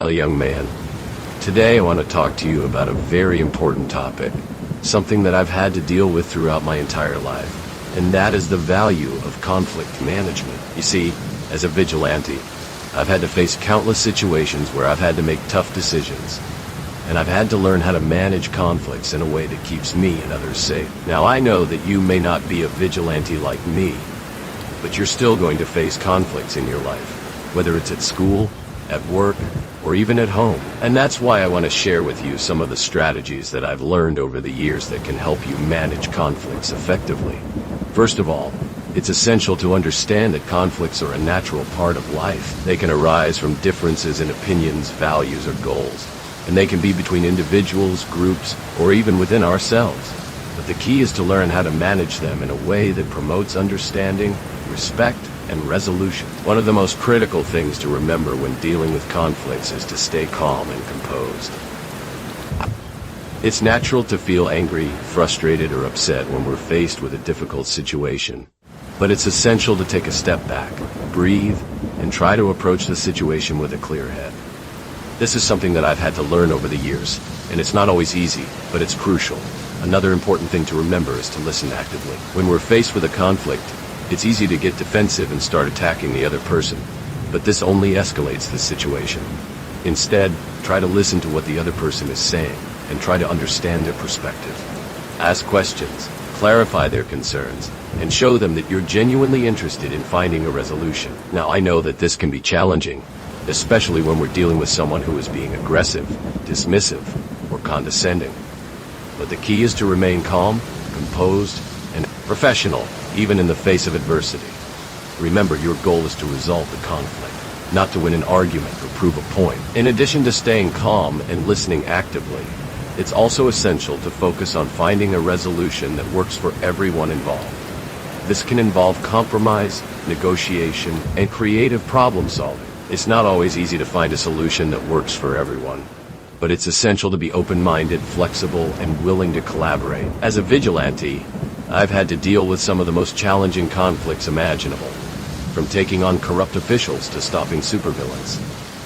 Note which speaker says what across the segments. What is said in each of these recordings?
Speaker 1: A young man. Today I want to talk to you about a very important topic, something that I've had to deal with throughout my entire life, and that is the value of conflict management. You see, as a vigilante, I've had to face countless situations where I've had to make tough decisions, and I've had to learn how to manage conflicts in a way that keeps me and others safe. Now I know that you may not be a vigilante like me, but you're still going to face conflicts in your life, whether it's at school, at work, or even at home. And that's why I want to share with you some of the strategies that I've learned over the years that can help you manage conflicts effectively. First of all, it's essential to understand that conflicts are a natural part of life. They can arise from differences in opinions, values, or goals, and they can be between individuals, groups, or even within ourselves. But the key is to learn how to manage them in a way that promotes understanding, respect, and resolution. One of the most critical things to remember when dealing with conflicts is to stay calm and composed. It's natural to feel angry, frustrated, or upset when we're faced with a difficult situation. But it's essential to take a step back, breathe, and try to approach the situation with a clear head. This is something that I've had to learn over the years, and it's not always easy, but it's crucial. Another important thing to remember is to listen actively. When we're faced with a conflict, it's easy to get defensive and start attacking the other person, but this only escalates the situation. Instead, try to listen to what the other person is saying and try to understand their perspective. Ask questions, clarify their concerns, and show them that you're genuinely interested in finding a resolution. Now, I know that this can be challenging, especially when we're dealing with someone who is being aggressive, dismissive, or condescending. But the key is to remain calm, composed, and professional, even in the face of adversity. Remember, your goal is to resolve the conflict, not to win an argument or prove a point. In addition to staying calm and listening actively, it's also essential to focus on finding a resolution that works for everyone involved. This can involve compromise, negotiation, and creative problem solving. It's not always easy to find a solution that works for everyone, but it's essential to be open-minded, flexible, and willing to collaborate. As a vigilante, I've had to deal with some of the most challenging conflicts imaginable, from taking on corrupt officials to stopping supervillains.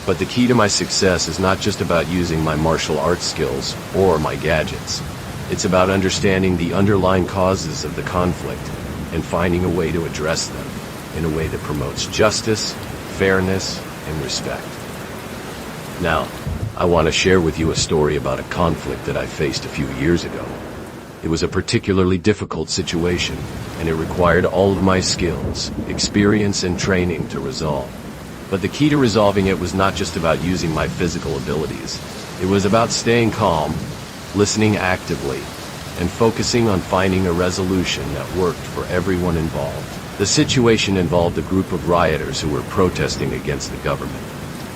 Speaker 1: But the key to my success is not just about using my martial arts skills or my gadgets. It's about understanding the underlying causes of the conflict and finding a way to address them in a way that promotes justice, fairness, and respect. Now, I want to share with you a story about a conflict that I faced a few years ago. It was a particularly difficult situation, and it required all of my skills, experience, and training to resolve. But the key to resolving it was not just about using my physical abilities. It was about staying calm, listening actively, and focusing on finding a resolution that worked for everyone involved. The situation involved a group of rioters who were protesting against the government.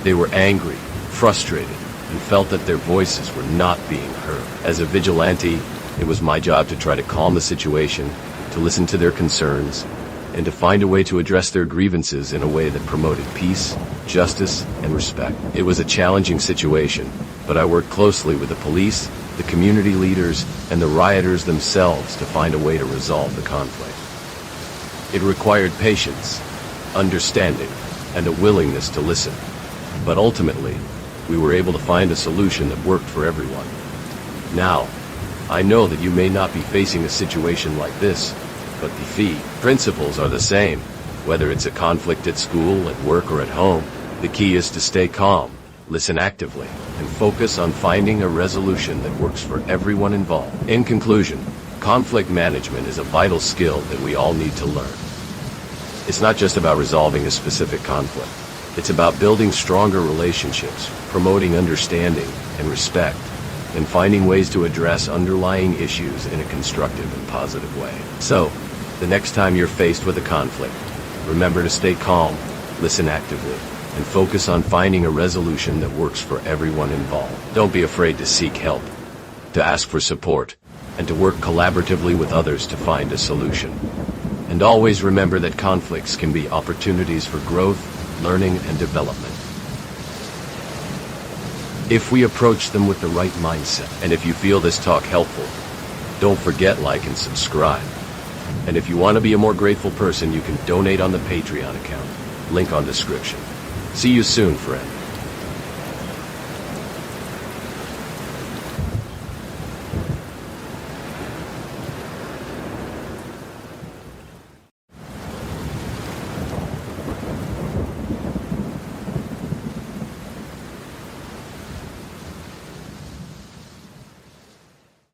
Speaker 1: They were angry, frustrated, and felt that their voices were not being heard. As a vigilante, it was my job to try to calm the situation, to listen to their concerns, and to find a way to address their grievances in a way that promoted peace, justice, and respect. It was a challenging situation, but I worked closely with the police, the community leaders, and the rioters themselves to find a way to resolve the conflict. It required patience, understanding, and a willingness to listen. But ultimately, we were able to find a solution that worked for everyone. Now, I know that you may not be facing a situation like this, but the principles are the same. Whether it's a conflict at school, at work, or at home, the key is to stay calm, listen actively, and focus on finding a resolution that works for everyone involved. In conclusion, conflict management is a vital skill that we all need to learn. It's not just about resolving a specific conflict. It's about building stronger relationships, promoting understanding and respect, and finding ways to address underlying issues in a constructive and positive way. So, the next time you're faced with a conflict, remember to stay calm, listen actively, and focus on finding a resolution that works for everyone involved. Don't be afraid to seek help, to ask for support, and to work collaboratively with others to find a solution. And always remember that conflicts can be opportunities for growth, learning, and development, if we approach them with the right mindset. And if you feel this talk helpful, don't forget like and subscribe. And if you want to be a more grateful person, you can donate on the Patreon account. Link on description. See you soon, friend.